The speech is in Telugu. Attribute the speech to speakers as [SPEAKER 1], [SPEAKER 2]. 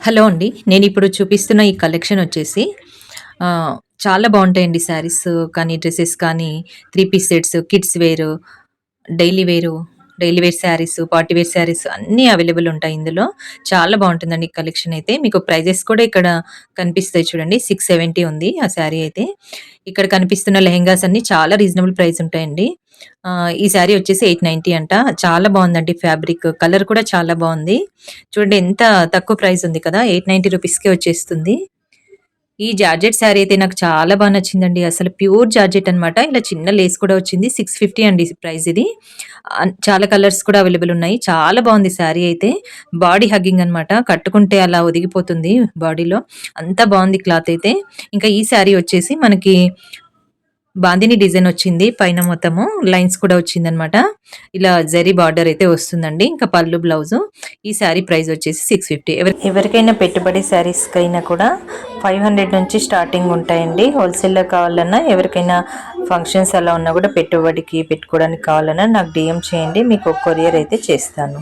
[SPEAKER 1] హలో అండి. నేనిప్పుడు చూపిస్తున్న ఈ కలెక్షన్ వచ్చేసి చాలా బావుంటాయండి శారీస్ కానీ, డ్రెసెస్ కానీ, 3 పీస్ సెట్స్, కిడ్స్ వేరు, డైలీ వేరు, daily wear saris, party wear saris అన్నీ అవైలబుల్ ఉంటాయి ఇందులో. చాలా బావుంటుందండి ఈ కలెక్షన్ అయితే. మీకు ప్రైజెస్ కూడా ఇక్కడ కనిపిస్తాయి చూడండి. 670 ఉంది ఆ శారీ అయితే. ఇక్కడ కనిపిస్తున్న లెహెంగాస్ అన్నీ చాలా రీజనబుల్ ప్రైస్ ఉంటాయండి. ఈ శారీ వచ్చేసి 890 అంట. చాలా బావుందండి ఫ్యాబ్రిక్. కలర్ కూడా చాలా బావుంది. చూడండి ఎంత తక్కువ ప్రైస్ ఉంది కదా! 890 రూపీస్‌కే వచ్చేస్తుంది. ఈ జార్జెట్ శారీ అయితే నాకు చాలా నచ్చిందండి. అసలు ప్యూర్ జార్జెట్ అన్నమాట. ఇలా చిన్న లేస్ కూడా వచ్చింది. 650 అండి ప్రైస్ ఇది. చాలా కలర్స్ కూడా అవైలబుల్ ఉన్నాయి. చాలా బావుంది శారీ అయితే. బాడీ హగ్గింగ్ అన్నమాట. కట్టుకుంటే అలా ఒదిగిపోతుంది బాడీలో. అంత బావుంది క్లాత్ అయితే. ఇంకా ఈ శారీ వచ్చేసి మనకి బాందిని డిజైన్ వచ్చింది. పైన మొత్తము లైన్స్ కూడా వచ్చిందనమాట. ఇలా జరీ బార్డర్ అయితే వస్తుందండి. ఇంకా పళ్ళు బ్లౌజు. ఈ శారీ ప్రైస్ వచ్చేసి 650. ఎవరికైనా పెట్టుబడి శారీస్‌కైనా కూడా 500 నుంచి స్టార్టింగ్ ఉంటాయండి. హోల్‌సేల్‌లో కావాలన్నా ఎవరికైనా ఫంక్షన్స్ అలా ఉన్నా కూడా పెట్టుబడికి పెట్టుకోవడానికి కావాలన్నా నాకు డీఎం చేయండి. మీకు కొరియర్ అయితే చేస్తాను.